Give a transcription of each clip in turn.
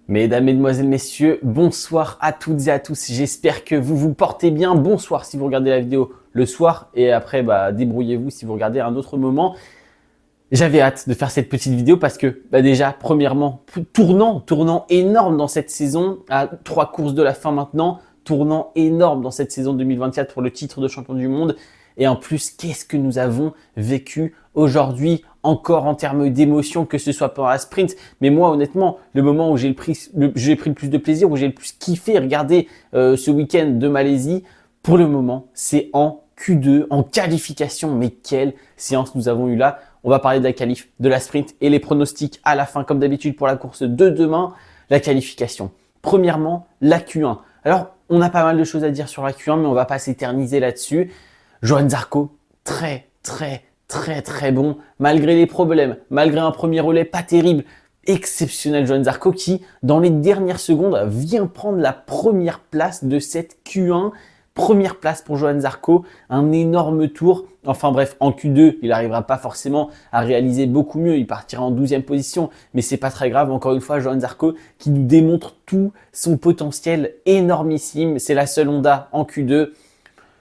Mesdames, Mesdemoiselles, Messieurs, bonsoir à toutes et à tous. J'espère que vous vous portez bien. Bonsoir si vous regardez la vidéo le soir et après, débrouillez-vous si vous regardez à un autre moment. J'avais hâte de faire cette petite vidéo parce que déjà, premièrement, tournant énorme dans cette saison, à 3 courses de la fin maintenant, tournant énorme dans cette saison 2024 pour le titre de champion du monde. Et en plus, qu'est-ce que nous avons vécu aujourd'hui encore en termes d'émotion, que ce soit pendant la sprint. Mais moi, honnêtement, le moment où j'ai pris le plus de plaisir, où j'ai le plus kiffé regarder ce week-end de Malaisie, pour le moment, c'est en Q2, en qualification. Mais quelle séance nous avons eu là! On va parler de la qualif, de la sprint et les pronostics à la fin, comme d'habitude pour la course de demain, la qualification. Premièrement, la Q1. Alors, on a pas mal de choses à dire sur la Q1, mais on va pas s'éterniser là-dessus. Johann Zarco, très bon, malgré les problèmes, malgré un premier relais pas terrible. Exceptionnel Johann Zarco qui, dans les dernières secondes, vient prendre la première place de cette Q1. Première place pour Johann Zarco, un énorme tour. Enfin bref, en Q2, il n'arrivera pas forcément à réaliser beaucoup mieux. Il partira en 12e position, mais c'est pas très grave. Encore une fois, Johann Zarco qui nous démontre tout son potentiel énormissime. C'est la seule Honda en Q2.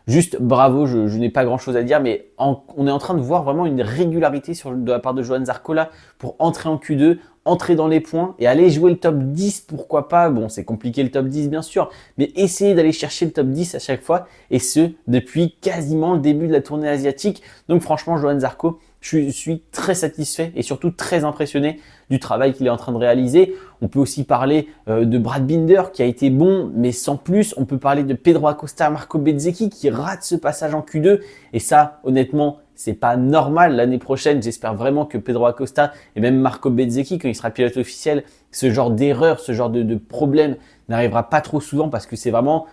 Juste bravo, je n'ai pas grand chose à dire, mais on est en train de voir vraiment une régularité de la part de Johann Zarco là pour entrer en Q2, entrer dans les points et aller jouer le top 10, pourquoi pas. Bon, c'est compliqué le top 10 bien sûr, mais essayer d'aller chercher le top 10 à chaque fois et ce, depuis quasiment le début de la tournée asiatique. Donc franchement, Johann Zarco, je suis très satisfait et surtout très impressionné du travail qu'il est en train de réaliser. On peut aussi parler de Brad Binder qui a été bon, mais sans plus. On peut parler de Pedro Acosta, Marco Bezzecchi qui rate ce passage en Q2. Et ça, honnêtement, c'est pas normal. L'année prochaine, j'espère vraiment que Pedro Acosta et même Marco Bezzecchi, quand il sera pilote officiel, ce genre d'erreur, ce genre de problème n'arrivera pas trop souvent parce que c'est vraiment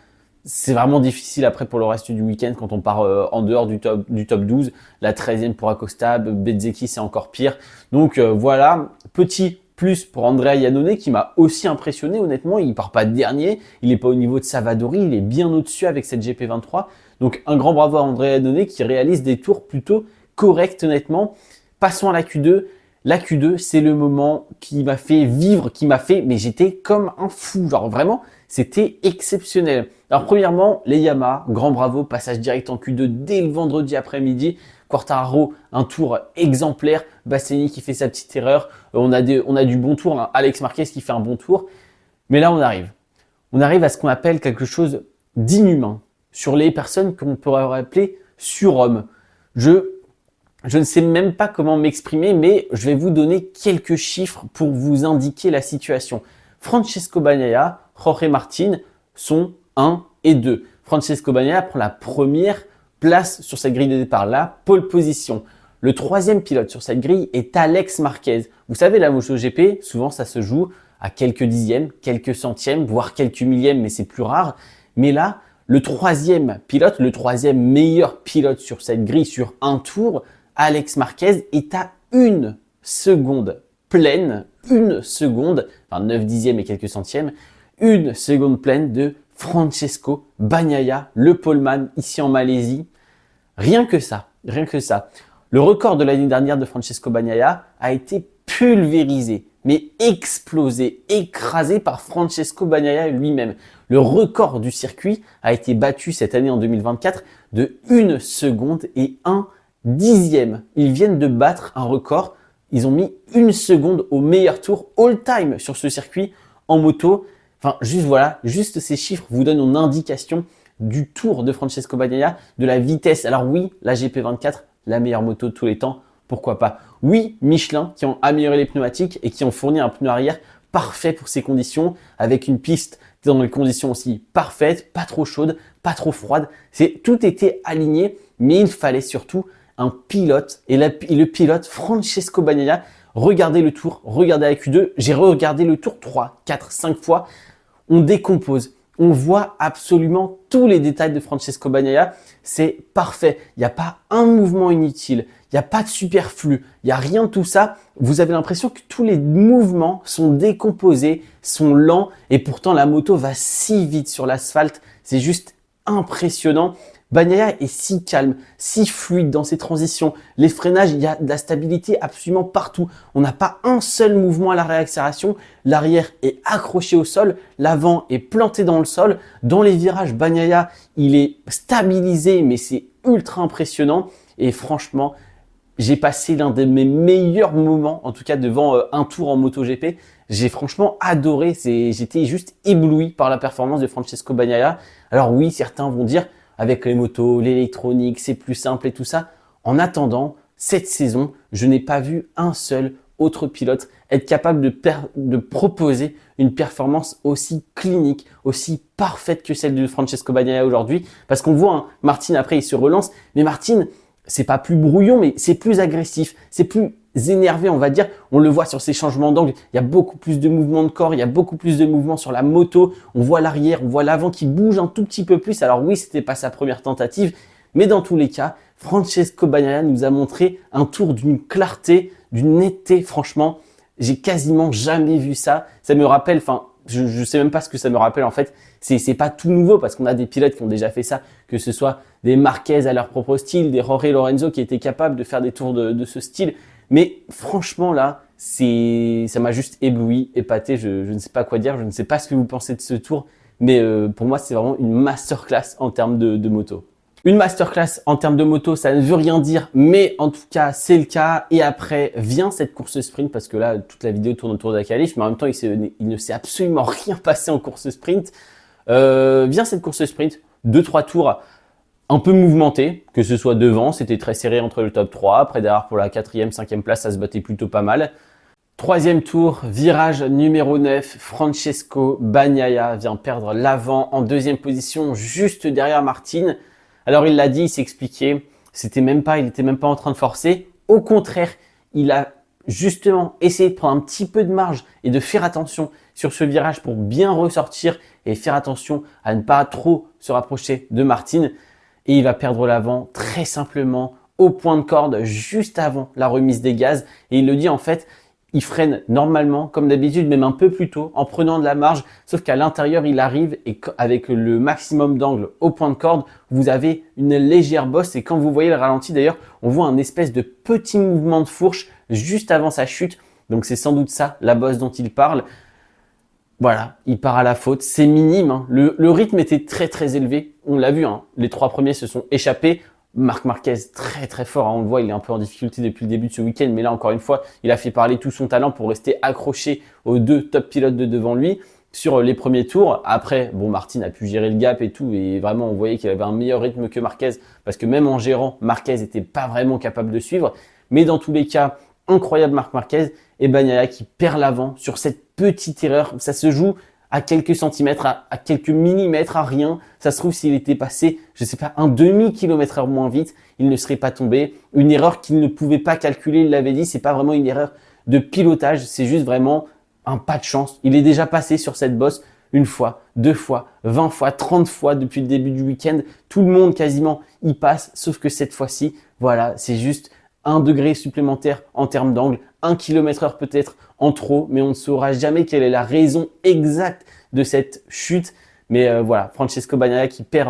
difficile après pour le reste du week-end quand on part en dehors du top 12. La 13e pour Acosta, Bezzecchi c'est encore pire. Donc voilà, petit plus pour Andrea Iannone qui m'a aussi impressionné honnêtement. Il part pas dernier, il n'est pas au niveau de Savadori, il est bien au-dessus avec cette GP23. Donc un grand bravo à Andrea Iannone qui réalise des tours plutôt corrects honnêtement. Passons à la Q2. La Q2, c'est le moment qui m'a fait vivre, mais j'étais comme un fou, genre vraiment, c'était exceptionnel. Alors premièrement, les Yamaha, grand bravo, passage direct en Q2 dès le vendredi après-midi. Quartararo, un tour exemplaire. Bastianini qui fait sa petite erreur. On a du bon tour, hein. Alex Marquez qui fait un bon tour. Mais là, on arrive. On arrive à ce qu'on appelle quelque chose d'inhumain sur les personnes qu'on pourrait appeler surhommes. Je ne sais même pas comment m'exprimer, mais je vais vous donner quelques chiffres pour vous indiquer la situation. Francesco Bagnaia, Jorge Martin sont 1 et 2. Francesco Bagnaia prend la première place sur cette grille de départ, la pole position. Le troisième pilote sur cette grille est Alex Marquez. Vous savez, la MotoGP, souvent ça se joue à quelques dixièmes, quelques centièmes, voire quelques millièmes, mais c'est plus rare. Mais là, le troisième pilote, le troisième meilleur pilote sur cette grille sur un tour, Alex Marquez est à 1 seconde pleine, 1 seconde, enfin 9 dixièmes et quelques centièmes, 1 seconde pleine de Francesco Bagnaia, le poleman ici en Malaisie. Rien que ça. Le record de l'année dernière de Francesco Bagnaia a été pulvérisé, mais explosé, écrasé par Francesco Bagnaia lui-même. Le record du circuit a été battu cette année en 2024 de 1 seconde et 1 dixième. Ils viennent de battre un record. Ils ont mis 1 seconde au meilleur tour all-time sur ce circuit en moto. Enfin, juste ces chiffres vous donnent une indication du tour de Francesco Bagnaia, de la vitesse. Alors oui, la GP24, la meilleure moto de tous les temps, pourquoi pas. Oui, Michelin qui ont amélioré les pneumatiques et qui ont fourni un pneu arrière parfait pour ces conditions, avec une piste dans des conditions aussi parfaites, pas trop chaudes, pas trop froides. Tout était aligné, mais il fallait surtout un pilote, et le pilote Francesco Bagnaia. Regardez le tour, regardez la Q2, j'ai regardé le tour 3, 4, 5 fois, on décompose, on voit absolument tous les détails de Francesco Bagnaia, c'est parfait, il n'y a pas un mouvement inutile, il n'y a pas de superflu, il n'y a rien de tout ça, vous avez l'impression que tous les mouvements sont décomposés, sont lents, et pourtant la moto va si vite sur l'asphalte, c'est juste impressionnant. Bagnaia est si calme, si fluide dans ses transitions. Les freinages, il y a de la stabilité absolument partout. On n'a pas un seul mouvement à la réaccélération. L'arrière est accroché au sol, l'avant est planté dans le sol. Dans les virages, Bagnaia, il est stabilisé, mais c'est ultra impressionnant. Et franchement, j'ai passé l'un de mes meilleurs moments, en tout cas devant un tour en MotoGP. J'ai franchement adoré, j'étais juste ébloui par la performance de Francesco Bagnaia. Alors oui, certains vont dire, avec les motos, l'électronique, c'est plus simple et tout ça. En attendant, cette saison, je n'ai pas vu un seul autre pilote être capable de proposer une performance aussi clinique, aussi parfaite que celle de Francesco Bagnaia aujourd'hui. Parce qu'on voit, hein, Martin après il se relance, mais Martin, c'est pas plus brouillon, mais c'est plus agressif, c'est plus énervé, on va dire. On le voit sur ses changements d'angle, il y a beaucoup plus de mouvements de corps, il y a beaucoup plus de mouvements sur la moto. On voit l'arrière, on voit l'avant qui bouge un tout petit peu plus. Alors oui, c'était pas sa première tentative, mais dans tous les cas, Francesco Bagnaia nous a montré un tour d'une clarté, d'une netteté. Franchement, j'ai quasiment jamais vu ça. Ça me rappelle, enfin, je sais même pas ce que ça me rappelle en fait. C'est pas tout nouveau parce qu'on a des pilotes qui ont déjà fait ça, que ce soit des Marquez à leur propre style, des Jorge Lorenzo qui étaient capables de faire des tours de ce style. Mais franchement là, ça m'a juste ébloui, épaté. Je ne sais pas quoi dire, je ne sais pas ce que vous pensez de ce tour, mais pour moi c'est vraiment une masterclass en termes de moto. Une masterclass en termes de moto, ça ne veut rien dire, mais en tout cas, c'est le cas. Et après, vient cette course sprint, parce que là, toute la vidéo tourne autour de la qualif, mais en même temps, il ne s'est absolument rien passé en course sprint. Vient cette course sprint, 2-3 tours un peu mouvementés, que ce soit devant, c'était très serré entre le top 3. Après, derrière, pour la 4e, 5e place, ça se battait plutôt pas mal. 3e tour, virage numéro 9, Francesco Bagnaia vient perdre l'avant en 2e position, juste derrière Martin. Alors il l'a dit, il s'est expliqué, il était même pas en train de forcer. Au contraire, il a justement essayé de prendre un petit peu de marge et de faire attention sur ce virage pour bien ressortir et faire attention à ne pas trop se rapprocher de Martin. Et il va perdre l'avant très simplement au point de corde juste avant la remise des gaz. Et il le dit en fait, il freine normalement, comme d'habitude, même un peu plus tôt, en prenant de la marge. Sauf qu'à l'intérieur, il arrive et avec le maximum d'angle au point de corde, vous avez une légère bosse. Et quand vous voyez le ralenti, d'ailleurs, on voit un espèce de petit mouvement de fourche juste avant sa chute. Donc, c'est sans doute ça, la bosse dont il parle. Voilà, il part à la faute. C'est minime, hein. Le rythme était très, très élevé. On l'a vu, hein. Les 3 premiers se sont échappés. Marc Marquez, très très fort, hein. On le voit, il est un peu en difficulté depuis le début de ce week-end, mais là encore une fois, il a fait parler tout son talent pour rester accroché aux 2 top pilotes de devant lui sur les premiers tours. Après, bon, Martin a pu gérer le gap et tout, et vraiment on voyait qu'il avait un meilleur rythme que Marquez, parce que même en gérant, Marquez n'était pas vraiment capable de suivre. Mais dans tous les cas, incroyable Marc Marquez et Bagnaia qui perd l'avant sur cette petite erreur. Ça se joue à quelques centimètres, à quelques millimètres, à rien. Ça se trouve, s'il était passé, je sais pas, un demi-kilomètre-heure moins vite, il ne serait pas tombé. Une erreur qu'il ne pouvait pas calculer, il l'avait dit, c'est pas vraiment une erreur de pilotage, c'est juste vraiment un pas de chance. Il est déjà passé sur cette bosse une fois, 2 fois, 20 fois, 30 fois depuis le début du week-end. Tout le monde quasiment y passe, sauf que cette fois-ci, voilà, c'est juste 1 degré supplémentaire en termes d'angle, 1 km/h peut-être en trop, mais on ne saura jamais quelle est la raison exacte de cette chute. Mais voilà, Francesco Bagnaia qui perd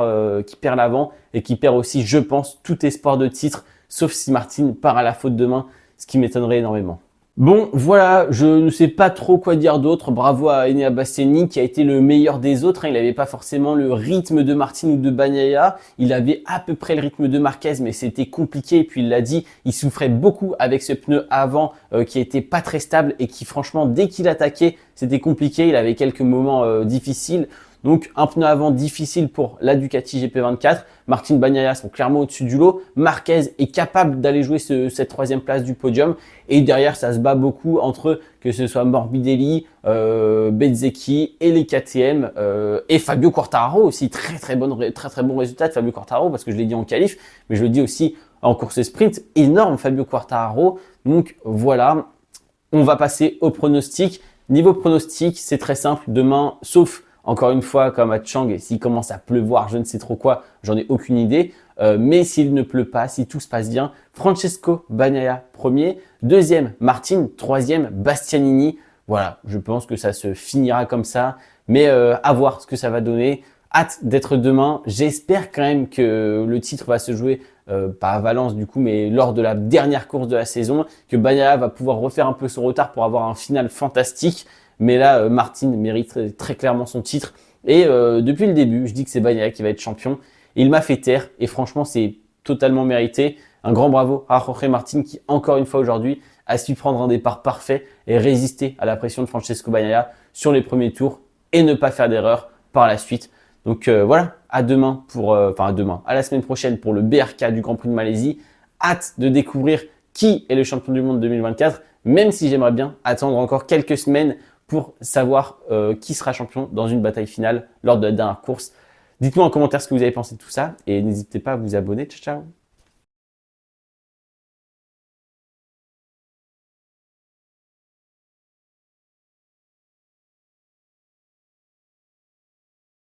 l'avant et qui perd aussi, je pense, tout espoir de titre, sauf si Martin part à la faute demain, ce qui m'étonnerait énormément. Bon, voilà, je ne sais pas trop quoi dire d'autre. Bravo à Enea Bastianini qui a été le meilleur des autres. Il n'avait pas forcément le rythme de Martin ou de Bagnaia. Il avait à peu près le rythme de Marquez, mais c'était compliqué. Et puis il l'a dit, il souffrait beaucoup avec ce pneu avant qui était pas très stable et qui franchement, dès qu'il attaquait, c'était compliqué. Il avait quelques moments difficiles. Donc un pneu avant difficile pour la Ducati GP24. Martin, Bagnaia sont clairement au-dessus du lot. Marquez est capable d'aller jouer cette 3e place du podium. Et derrière, ça se bat beaucoup entre que ce soit Morbidelli, Bezzecchi et les KTM et Fabio Quartararo aussi. Très bon résultat de Fabio Quartararo parce que je l'ai dit en qualif, mais je le dis aussi en course sprint. Énorme Fabio Quartararo. Donc voilà, on va passer au pronostic. Niveau pronostic, c'est très simple. Demain, sauf encore une fois, comme à Chang, s'il commence à pleuvoir, je ne sais trop quoi, j'en ai aucune idée. Mais s'il ne pleut pas, si tout se passe bien, Francesco Bagnaia premier, 2e Martin, 3e Bastianini. Voilà, je pense que ça se finira comme ça. Mais à voir ce que ça va donner. Hâte d'être demain. J'espère quand même que le titre va se jouer, pas à Valence du coup, mais lors de la dernière course de la saison, que Bagnaia va pouvoir refaire un peu son retard pour avoir un final fantastique. Mais là, Martin mérite très clairement son titre. Et depuis le début, je dis que c'est Bagnaia qui va être champion. Et il m'a fait taire et franchement, c'est totalement mérité. Un grand bravo à Jorge Martin qui, encore une fois aujourd'hui, a su prendre un départ parfait et résister à la pression de Francesco Bagnaia sur les premiers tours et ne pas faire d'erreur par la suite. Donc voilà, à demain à la semaine prochaine pour le BRK du Grand Prix de Malaisie. Hâte de découvrir qui est le champion du monde 2024, même si j'aimerais bien attendre encore quelques semaines pour savoir qui sera champion dans une bataille finale lors de la dernière course. Dites-moi en commentaire ce que vous avez pensé de tout ça et n'hésitez pas à vous abonner. Ciao, ciao!